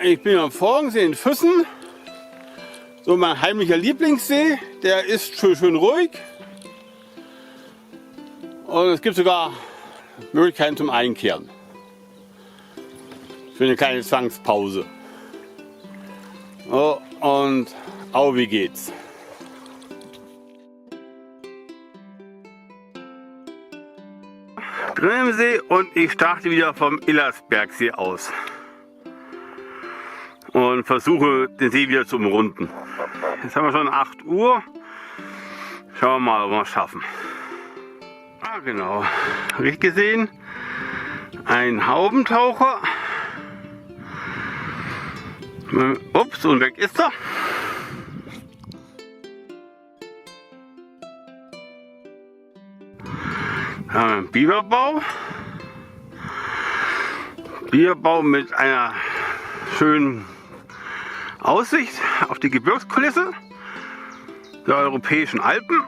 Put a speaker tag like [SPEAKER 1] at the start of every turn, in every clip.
[SPEAKER 1] ich bin am Vorgensee in Füssen. So mein heimlicher Lieblingssee. Der ist schön ruhig. Und es gibt sogar Möglichkeiten zum Einkehren. Für eine kleine Zwangspause. Oh, und wie geht's? Drin im See und ich starte wieder vom Illersbergsee aus. Und versuche den See wieder zu umrunden. Jetzt haben wir schon 8 Uhr. Schauen wir mal, ob wir es schaffen. Ah genau, richtig gesehen. Ein Haubentaucher. Ups, und weg ist er. Ein Biberbau. Biberbau mit einer schönen Aussicht auf die Gebirgskulisse der europäischen Alpen.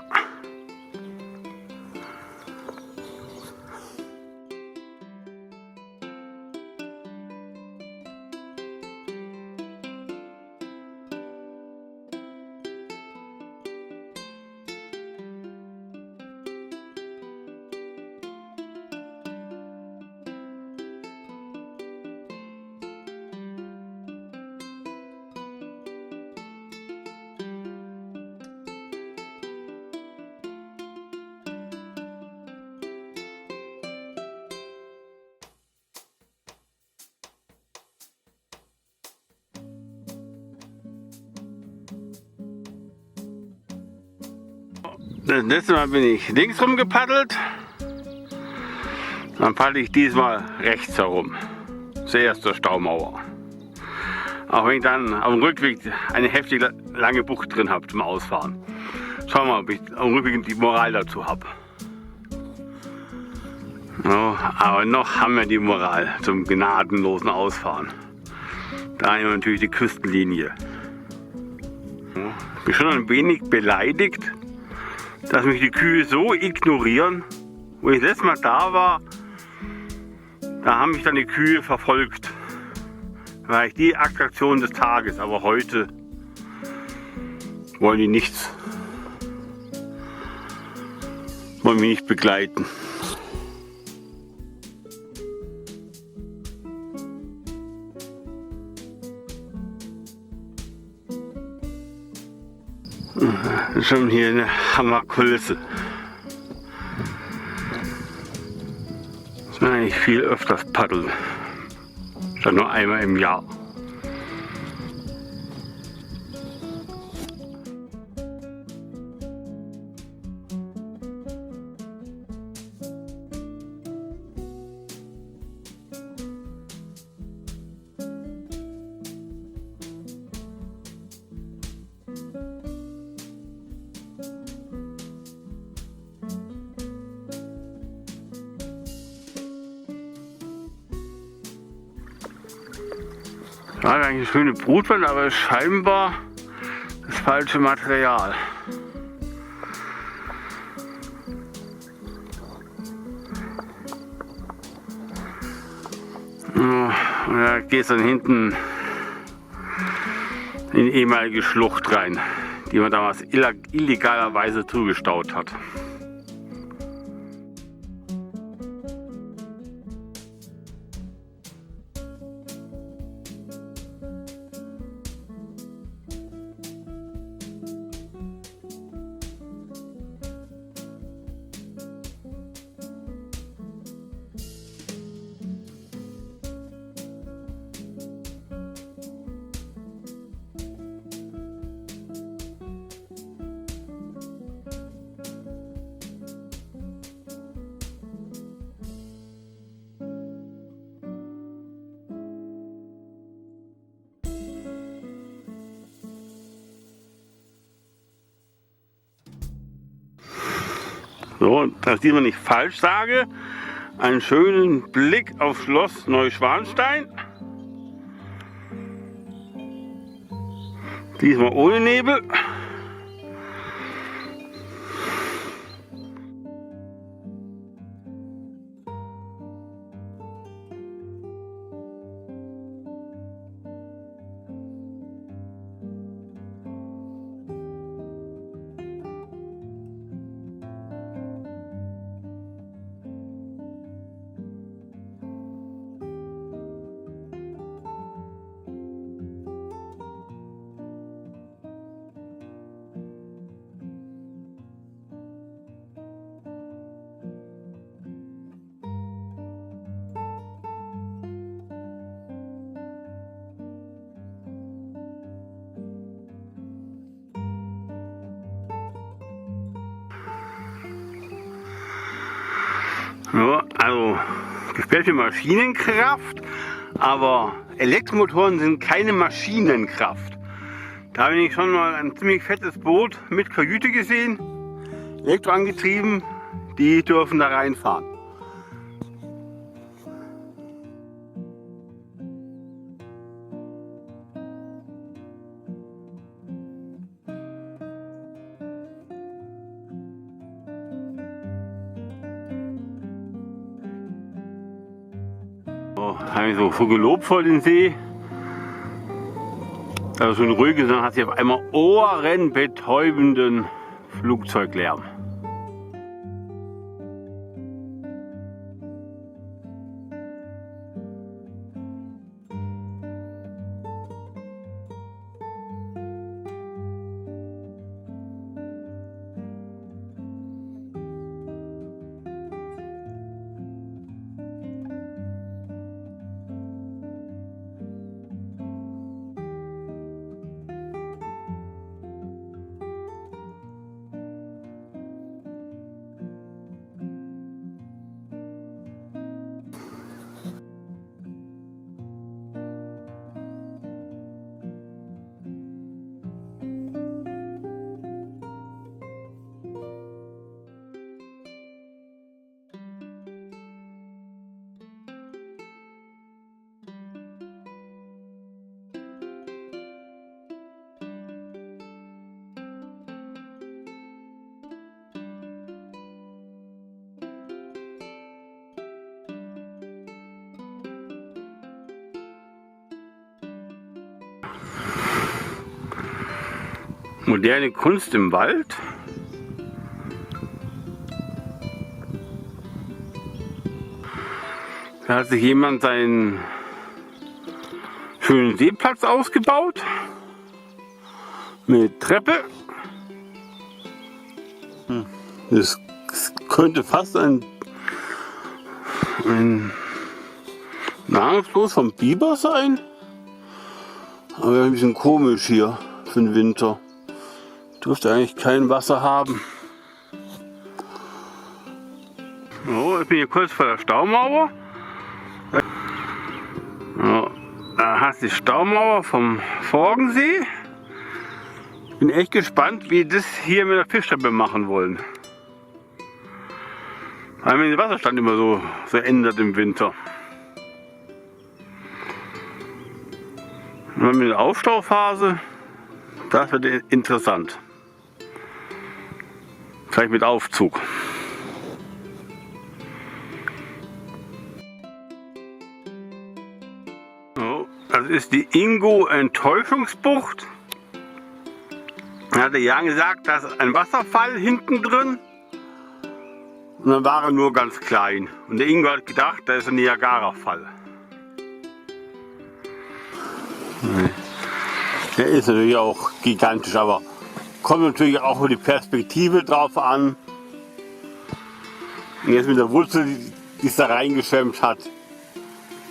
[SPEAKER 1] Das letzte Mal bin ich links rum gepaddelt, dann paddle ich diesmal rechts herum, zuerst zur Staumauer. Auch wenn ich dann auf dem Rückweg eine heftig lange Bucht drin habe zum Ausfahren. Schauen wir mal, ob ich auf dem Rückweg die Moral dazu habe. No, aber noch haben wir die Moral zum gnadenlosen Ausfahren. Da haben wir natürlich die Küstenlinie. Ich bin schon ein wenig beleidigt, dass mich die Kühe so ignorieren. Wo ich letztes Mal da war, da haben mich dann die Kühe verfolgt. Da war ich die Attraktion des Tages, aber heute wollen die nichts. Wollen mich nicht begleiten. Schon hier eine Hammerkulisse. Das will eigentlich viel öfters paddeln. Statt nur einmal im Jahr. Ja, eigentlich eine schöne Brutwand, aber scheinbar das falsche Material. Und da geht es dann hinten in die ehemalige Schlucht rein, die man damals illegalerweise zugestaut hat. So, dass ich nicht falsch sage, einen schönen Blick auf Schloss Neuschwanstein. Diesmal ohne Nebel. Gefällt mir Maschinenkraft, aber Elektromotoren sind keine Maschinenkraft. Da habe ich schon mal ein ziemlich fettes Boot mit Kajüte gesehen, elektroangetrieben, die dürfen da reinfahren. So, habe ich so gelobt vor den See. Also schon ruhig ist, dann hat sie auf einmal ohrenbetäubenden Flugzeuglärm. Moderne Kunst im Wald. Da hat sich jemand seinen schönen Seeplatz ausgebaut mit Treppe. Das könnte fast ein Nahrungslos vom Biber sein. Aber ein bisschen komisch hier für den Winter. Dürfte eigentlich kein Wasser haben. So, ich bin hier kurz vor der Staumauer. So, da hast du die Staumauer vom Forgensee. Ich bin echt gespannt, wie das hier mit der Fischtreppe machen wollen. Weil mir der Wasserstand immer so ändert im Winter. Und mit der Aufstauphase, das wird interessant. Vielleicht mit Aufzug. So, das ist die Ingo-Enttäuschungsbucht. Da hatte Jan gesagt, da ist ein Wasserfall hinten drin. Und dann war er nur ganz klein. Und der Ingo hat gedacht, da ist ein Niagara-Fall. Der ist natürlich auch gigantisch, aber kommt natürlich auch die Perspektive drauf an. Und jetzt mit der Wurzel, die es da reingeschwemmt hat, ist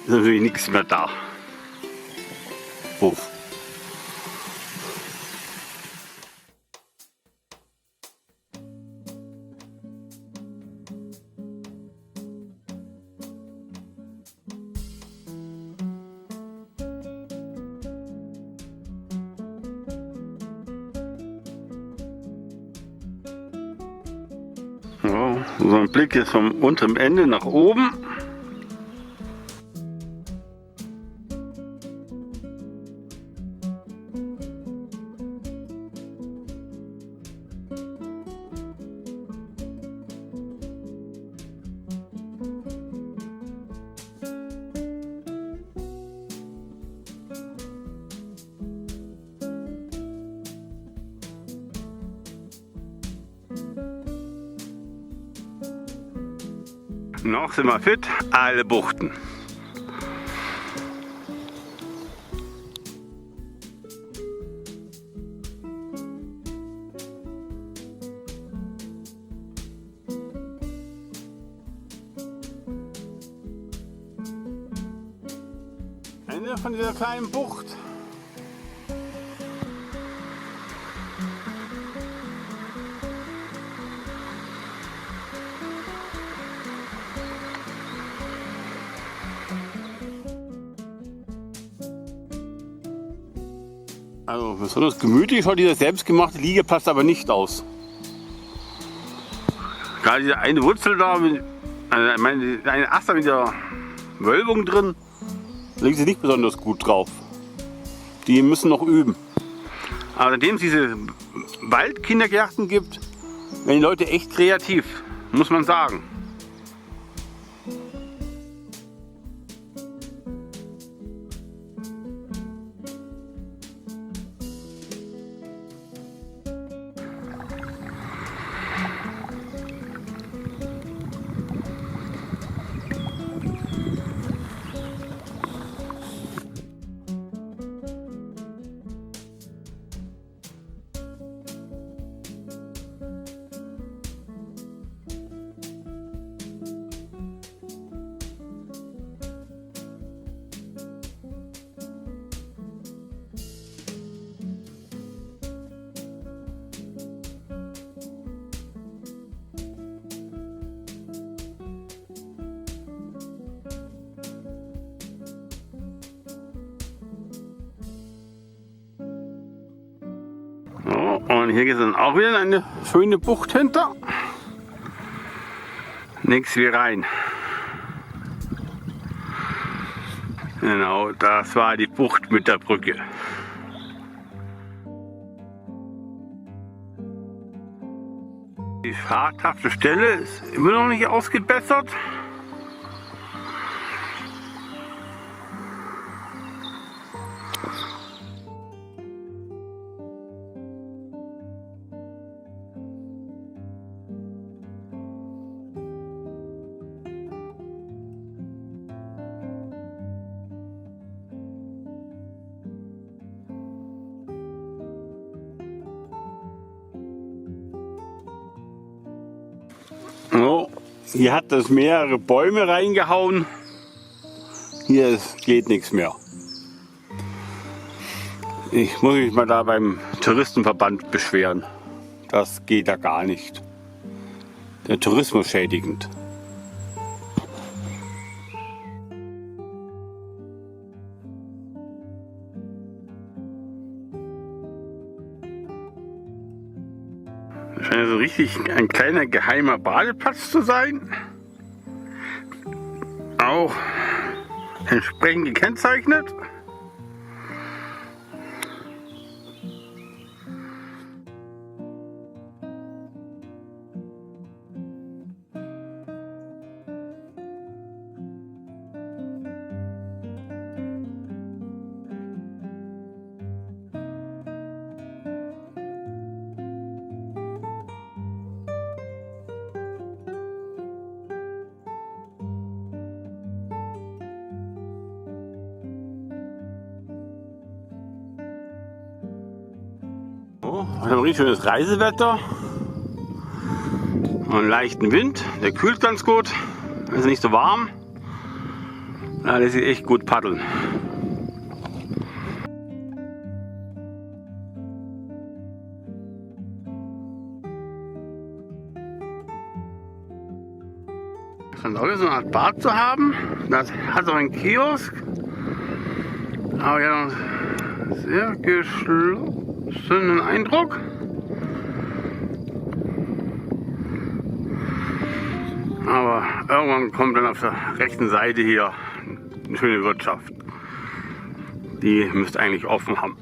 [SPEAKER 1] natürlich nichts mehr da. Puff. So, so ein Blick jetzt vom unteren Ende nach oben. Noch sind wir fit, alle Buchten. Ende von dieser kleinen Bucht. Also besonders gemütlich schaut dieser selbstgemachte Liegeplatz aber nicht aus. Gerade diese eine Wurzel da, eine Ast da mit der Wölbung drin, liegt sie nicht besonders gut drauf. Die müssen noch üben. Aber seitdem es diese Waldkindergärten gibt, werden die Leute echt kreativ, muss man sagen. So, und hier geht es dann auch wieder in eine schöne Bucht hinter. Nichts wie rein. Genau, das war die Bucht mit der Brücke. Die fahrthafte Stelle ist immer noch nicht ausgebessert. So, hier hat das mehrere Bäume reingehauen. Hier geht nichts mehr. Ich muss mich mal da beim Touristenverband beschweren. Das geht ja gar nicht. Der Tourismus schädigend. Das scheint so richtig ein kleiner geheimer Badeplatz zu sein. Auch entsprechend gekennzeichnet. So, wir haben ein richtig schönes Reisewetter und einen leichten Wind, der kühlt ganz gut, ist nicht so warm. Ja, das ist echt gut paddeln. Es scheint auch so eine Art Bad zu haben. Das hat auch einen Kiosk, aber ja, einen sehr geschlossenen Eindruck. Aber irgendwann kommt dann auf der rechten Seite hier eine schöne Wirtschaft. Die müsste eigentlich offen haben.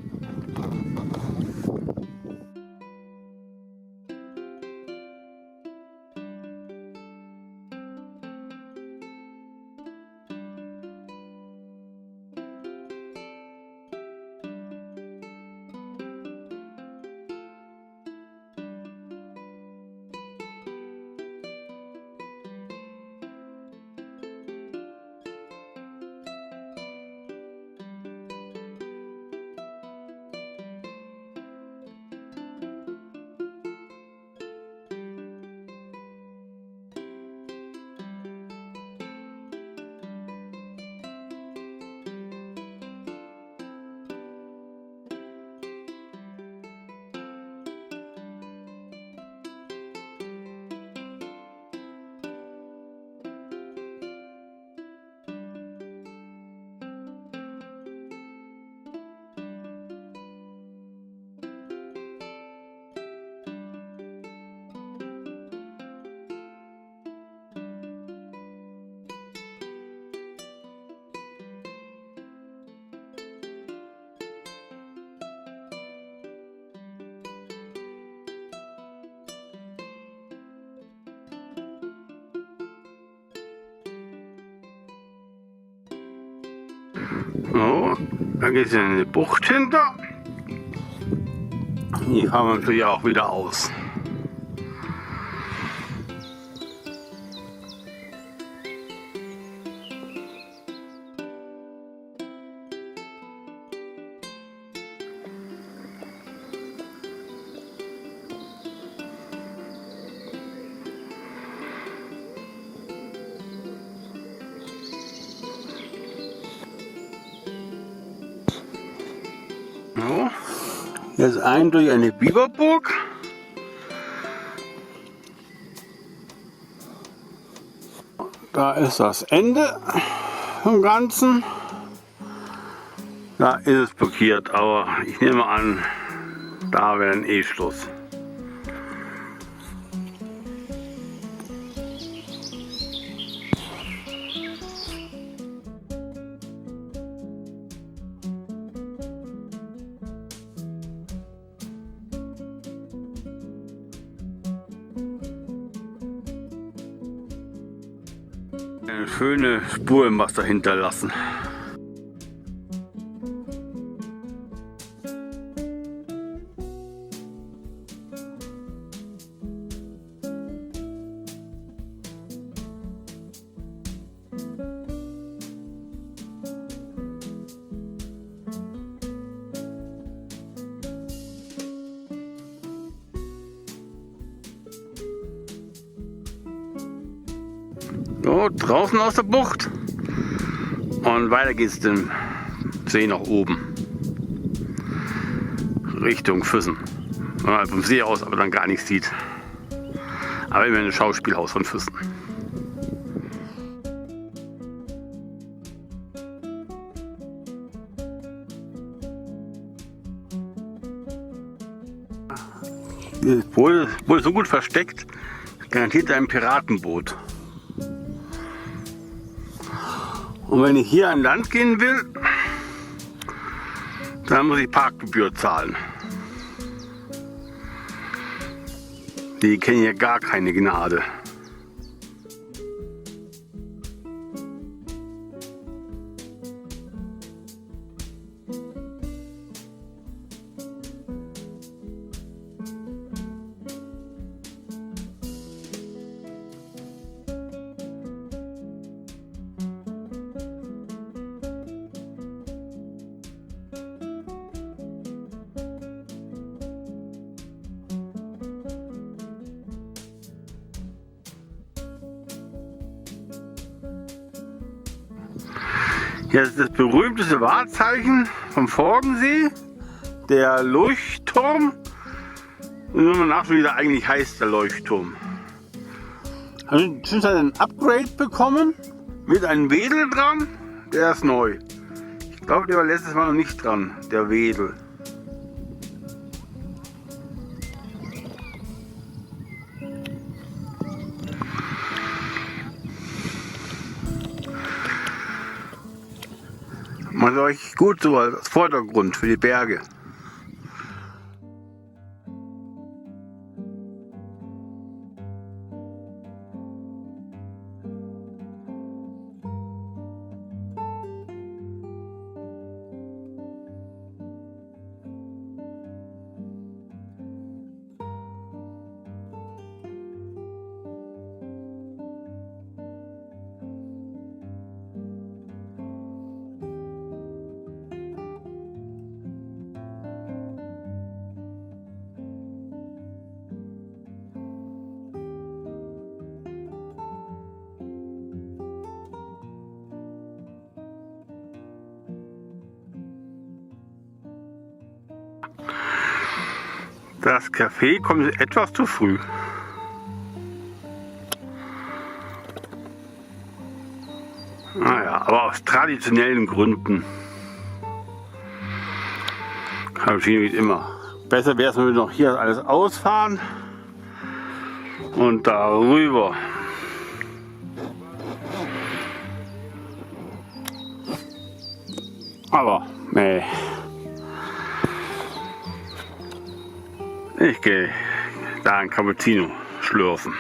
[SPEAKER 1] So, da geht es in eine Bucht hinter. Die fahren wir natürlich auch wieder aus. So, jetzt ein durch eine Biberburg. Da ist das Ende vom Ganzen. Da ist es blockiert, aber ich nehme an, da wäre dann eh Schluss. Eine schöne Spur im Wasser hinterlassen. So, draußen aus der Bucht und weiter geht's den See nach oben Richtung Füssen. Ja, vom See aus aber dann gar nichts sieht, aber immer ein Schauspielhaus von Füssen. Dieses Boot ist so gut versteckt, garantiert ein Piratenboot. Und wenn ich hier an Land gehen will, dann muss ich Parkgebühr zahlen. Die kennen ja gar keine Gnade. Hier ist das berühmteste Wahrzeichen vom Forgensee, der Leuchtturm. Und wenn man nachschaut, wie der eigentlich heißt, der Leuchtturm. Haben wir schon ein Upgrade bekommen mit einem Wedel dran, der ist neu. Ich glaube, der war letztes Mal noch nicht dran, der Wedel. Macht euch gut so als Vordergrund für die Berge. Das Café kommt etwas zu früh. Naja, aber aus traditionellen Gründen. Café wie immer. Besser wäre es, wenn wir noch hier alles ausfahren und darüber. Aber nee. Ich gehe da ein Cappuccino schlürfen.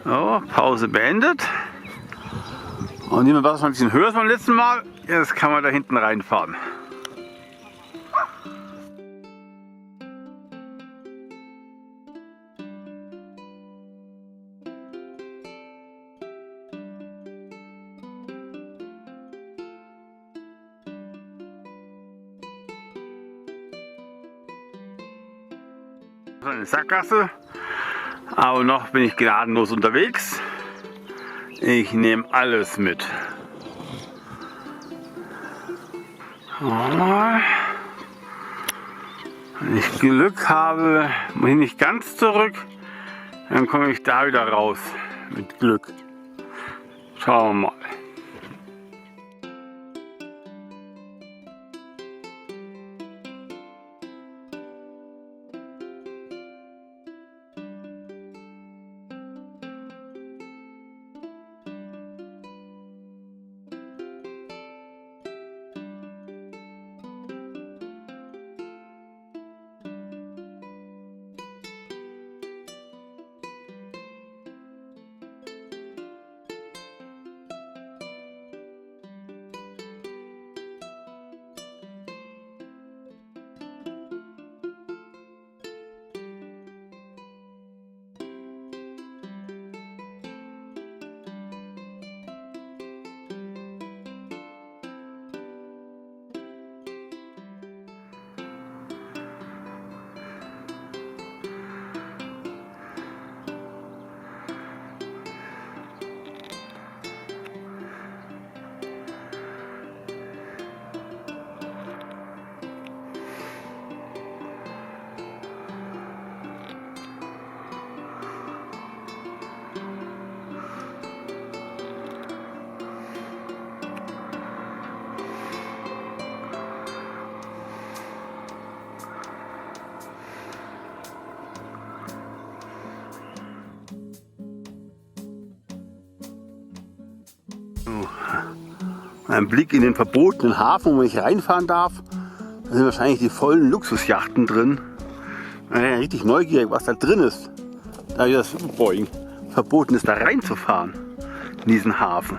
[SPEAKER 1] So, Pause beendet. Und nehmen wir das mal ein bisschen höher als beim letzten Mal. Jetzt kann man da hinten reinfahren. Eine Sackgasse, aber noch bin ich gnadenlos unterwegs. Ich nehme alles mit. Wenn ich Glück habe, muss ich nicht ganz zurück, dann komme ich da wieder raus. Mit Glück. Schauen wir mal. Ein Blick in den verbotenen Hafen, wo ich reinfahren darf. Da sind wahrscheinlich die vollen Luxusjachten drin. Ich bin richtig neugierig, was da drin ist. Da das verboten ist, da reinzufahren in diesen Hafen.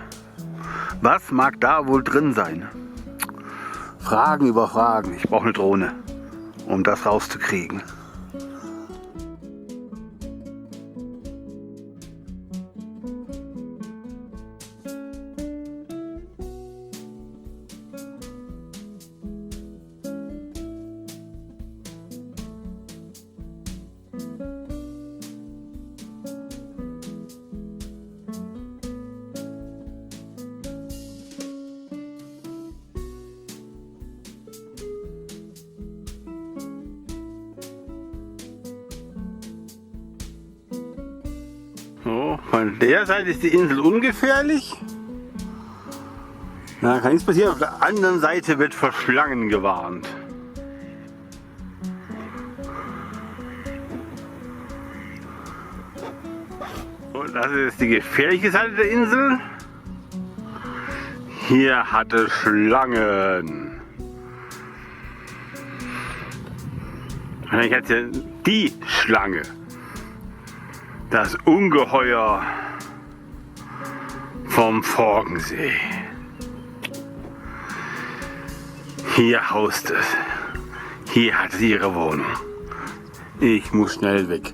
[SPEAKER 1] Was mag da wohl drin sein? Fragen über Fragen. Ich brauche eine Drohne, um das rauszukriegen. So, von der Seite ist die Insel ungefährlich. Da kann nichts passieren. Auf der anderen Seite wird vor Schlangen gewarnt. Und das ist die gefährliche Seite der Insel. Hier hat es Schlangen. Ich hatte die Schlange. Das Ungeheuer vom Forgensee. Hier haust es. Hier hat sie ihre Wohnung. Ich muss schnell weg.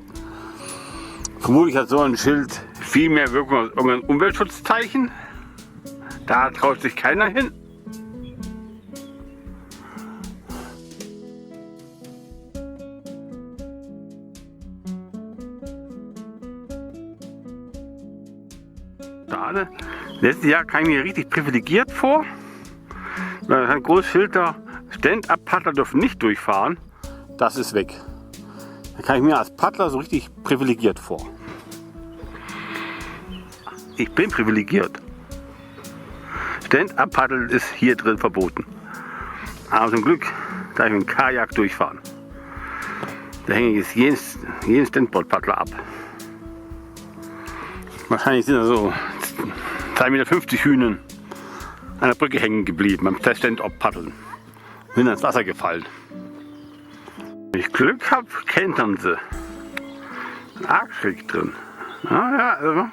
[SPEAKER 1] Vermutlich hat so ein Schild viel mehr Wirkung als irgendein Umweltschutzzeichen. Da traut sich keiner hin. Letztes Jahr kam ich mir richtig privilegiert vor. Ein großes Schild da, Stand-up-Paddler dürfen nicht durchfahren. Das ist weg. Da kam ich mir als Paddler so richtig privilegiert vor. Ich bin privilegiert. Stand-up-Paddeln ist hier drin verboten. Aber zum Glück darf ich mit dem Kajak durchfahren. Da hänge ich jetzt jeden Standboard-Paddler ab. Wahrscheinlich sind da so 2,50 Meter Hühnen an der Brücke hängen geblieben beim Stand-up-Paddeln. Sind ins Wasser gefallen. Wenn ich Glück habe, kentern sie. Arg schräg drin. Ja, also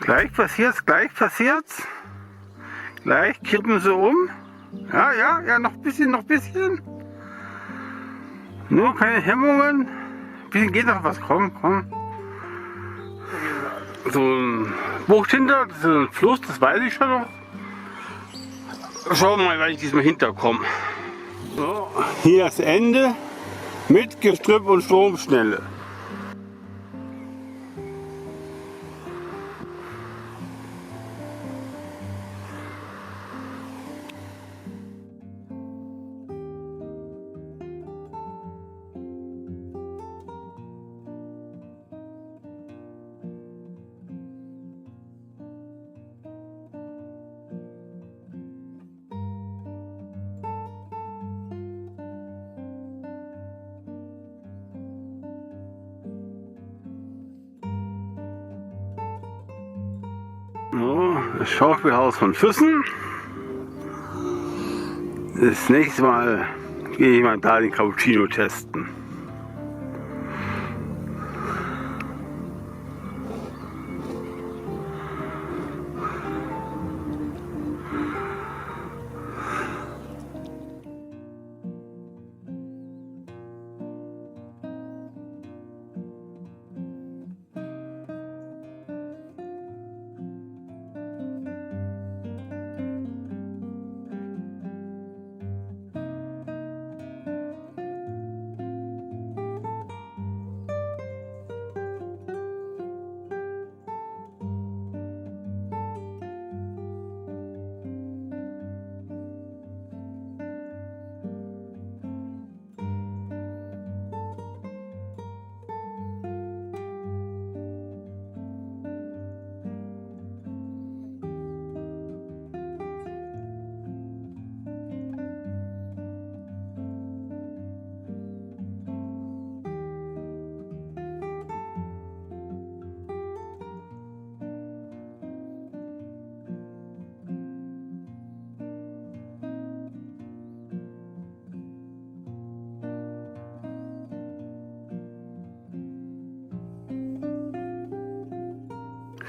[SPEAKER 1] Gleich passiert's, gleich passiert's. Gleich kippen sie um. Ja, noch ein bisschen, Nur keine Hemmungen. Ein bisschen geht noch was, komm. So ein Bucht hinter, das ist ein Fluss, das weiß ich schon noch. Schauen wir mal, wenn ich diesmal hinterkomme. So, hier das Ende mit Gestrüpp und Stromschnelle. So, das Schauspielhaus von Füssen. Das nächste Mal gehe ich mal da den Cappuccino testen.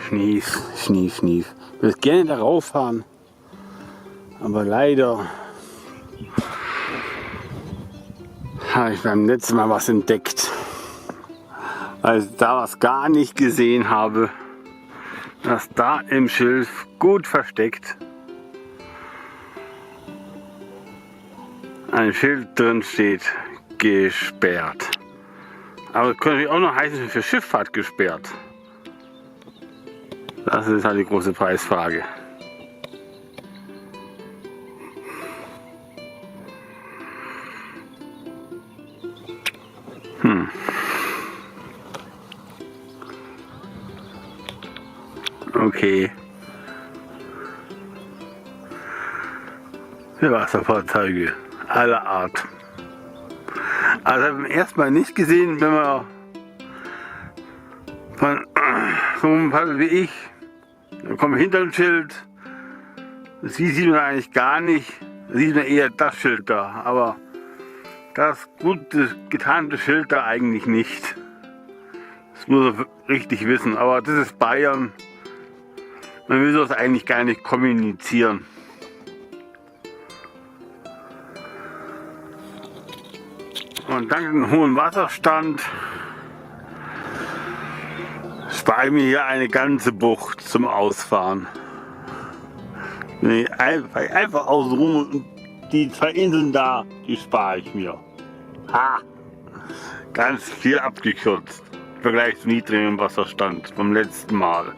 [SPEAKER 1] Schnief. Ich würde gerne darauf fahren, aber leider habe ich beim letzten Mal was entdeckt. Als ich da was gar nicht gesehen habe, dass da im Schilf gut versteckt ein Schild drin steht, gesperrt. Aber es könnte auch noch heißen, für Schifffahrt gesperrt. Das ist halt die große Preisfrage. Okay. Für Wasserfahrzeuge aller Art. Also habe ich erstmal nicht gesehen, wenn man von so einem Fall wie ich, da kommt hinter dem Schild, das sieht man eigentlich gar nicht, da sieht man eher das Schild da, aber das gut getarnte Schild da eigentlich nicht. Das muss man richtig wissen, aber das ist Bayern. Man will das eigentlich gar nicht kommunizieren. Und dank dem hohen Wasserstand spare ich mir hier eine ganze Bucht zum Ausfahren. Einfach außenrum und die 2 Inseln da, die spare ich mir. Ha! Ganz viel abgekürzt im Vergleich zum niedrigen Wasserstand vom letzten Mal.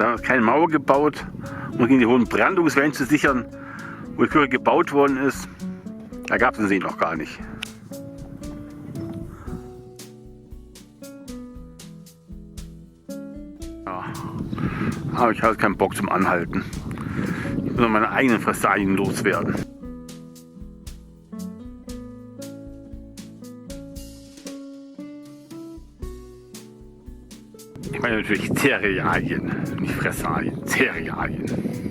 [SPEAKER 1] Da ist keine Mauer gebaut, um gegen die hohen Brandungswellen zu sichern, wo die Kirche gebaut worden ist. Da gab es den See noch gar nicht. Ja. Aber ich habe keinen Bock zum Anhalten. Ich muss meine eigenen Fressalien loswerden. Ich meine natürlich Cerealien, nicht Fressalien, Cerealien.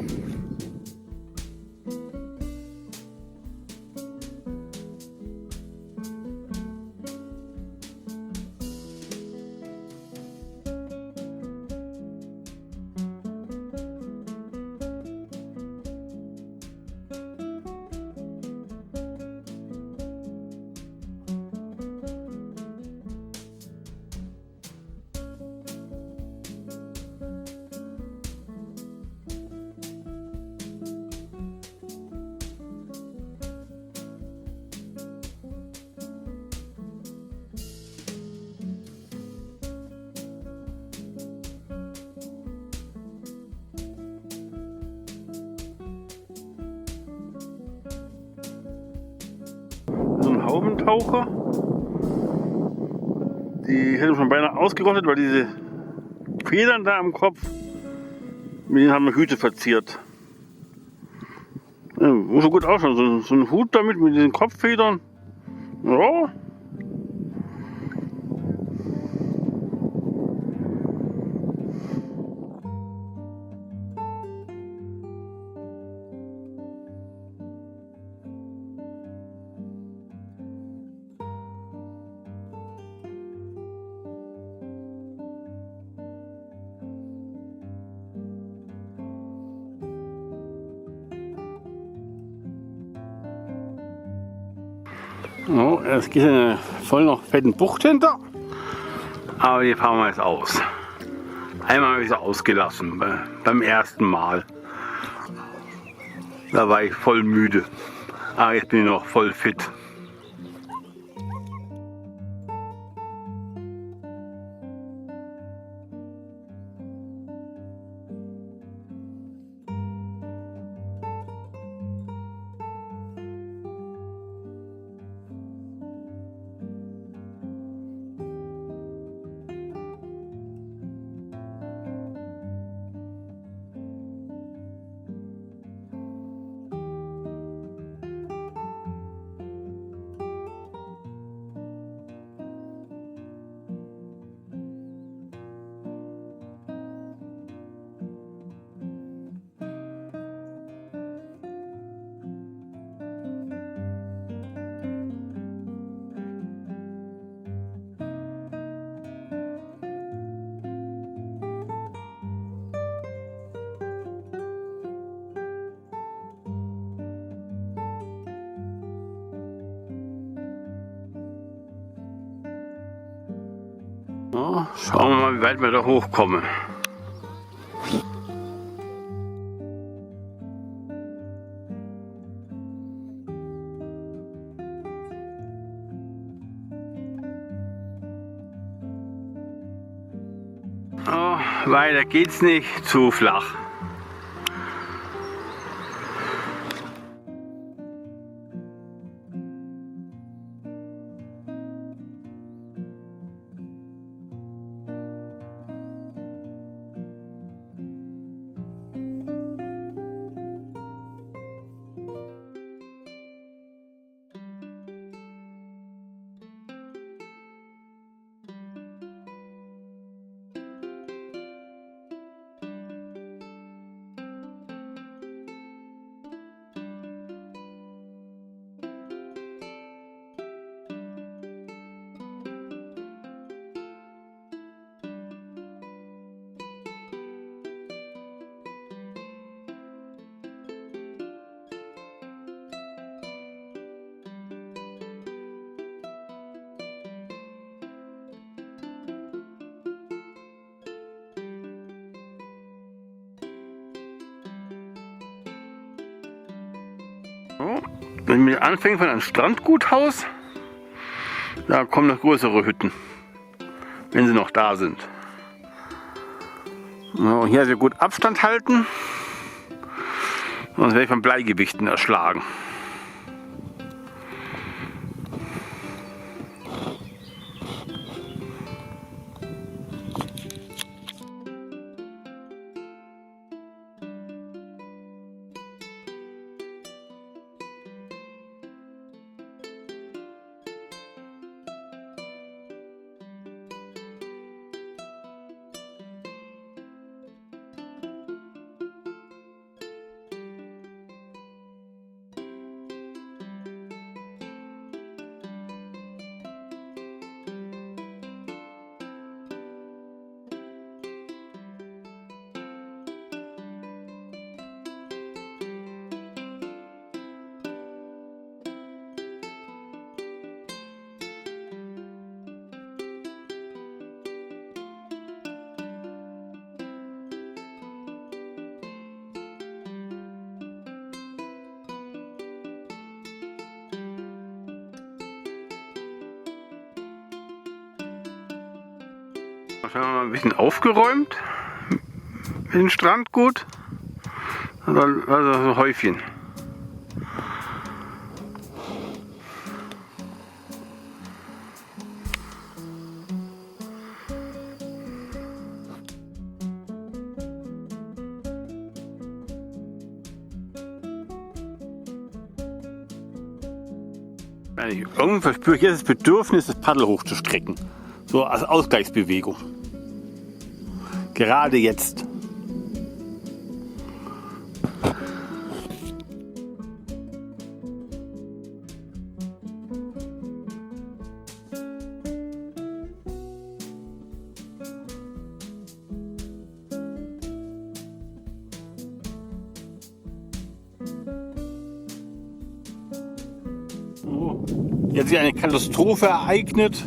[SPEAKER 1] So ein Haubentaucher. Die hätte schon beinahe ausgerottet, weil diese Federn da am Kopf, mit denen haben wir Hüte verziert. Ja, muss so gut ausschauen. So ein Hut damit mit diesen Kopffedern. Ja. Oh, es geht eine voll noch fetten Bucht hinter, aber die fahren wir jetzt aus. Einmal habe ich sie ausgelassen, beim ersten Mal. Da war ich voll müde, aber jetzt bin ich noch voll fit. Ja, schauen wir mal, wie weit wir da hochkommen. Oh, weiter geht's nicht, zu flach. Wenn wir anfangen von einem Strandguthaus, da kommen noch größere Hütten, wenn sie noch da sind. So, hier sehr gut Abstand halten, sonst werde ich von Bleigewichten erschlagen. Jetzt haben wir mal ein bisschen aufgeräumt mit dem Strandgut. Also so ein Häufchen. Irgendwie verspüre ich jetzt das Bedürfnis, das Paddel hochzustrecken. So als Ausgleichsbewegung. Gerade jetzt. Jetzt hat sich eine Katastrophe ereignet.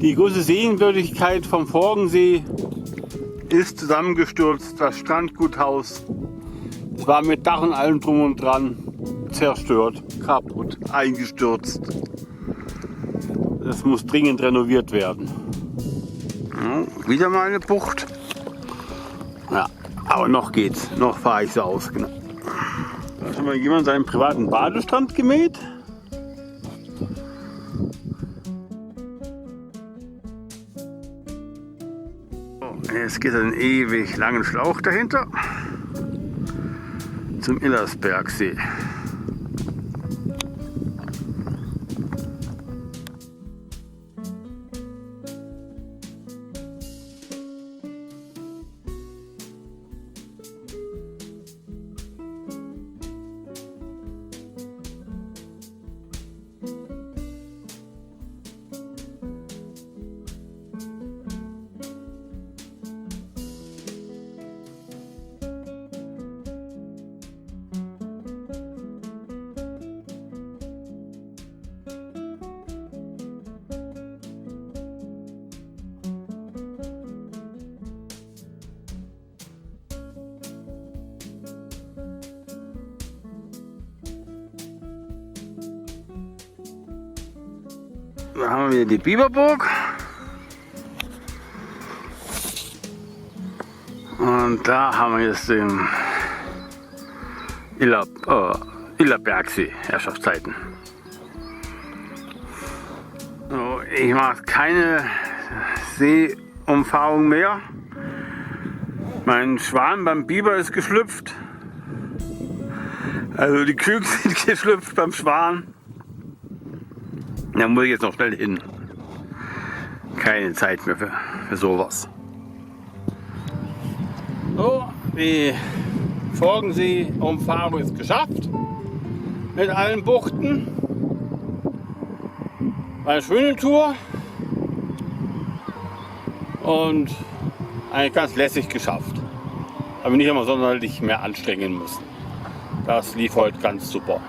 [SPEAKER 1] Die große Sehenswürdigkeit vom Forgensee ist zusammengestürzt. Das Strandguthaus. Es war mit Dach und allem drum und dran zerstört, kaputt, eingestürzt. Das muss dringend renoviert werden. Ja, wieder mal eine Bucht. Ja, aber noch geht's. Noch fahre ich so aus. Genau. Da hat mal jemand seinen privaten Badestrand gemäht. Jetzt geht ein ewig langen Schlauch dahinter zum Illersbergsee. Da haben wir die Biberburg. Und da haben wir jetzt den Illerbergsee, Herrschaftszeiten. So, ich mache keine Seeumfahrung mehr. Mein Schwan beim Biber ist geschlüpft. Also die Küken sind geschlüpft beim Schwan. Da muss ich jetzt noch schnell hin. Keine Zeit mehr für sowas. So, die Forgensee-Umfahrung ist geschafft. Mit allen Buchten. Eine schöne Tour. Und eigentlich ganz lässig geschafft. Aber nicht immer sonderlich mehr anstrengen müssen. Das lief heute ganz super.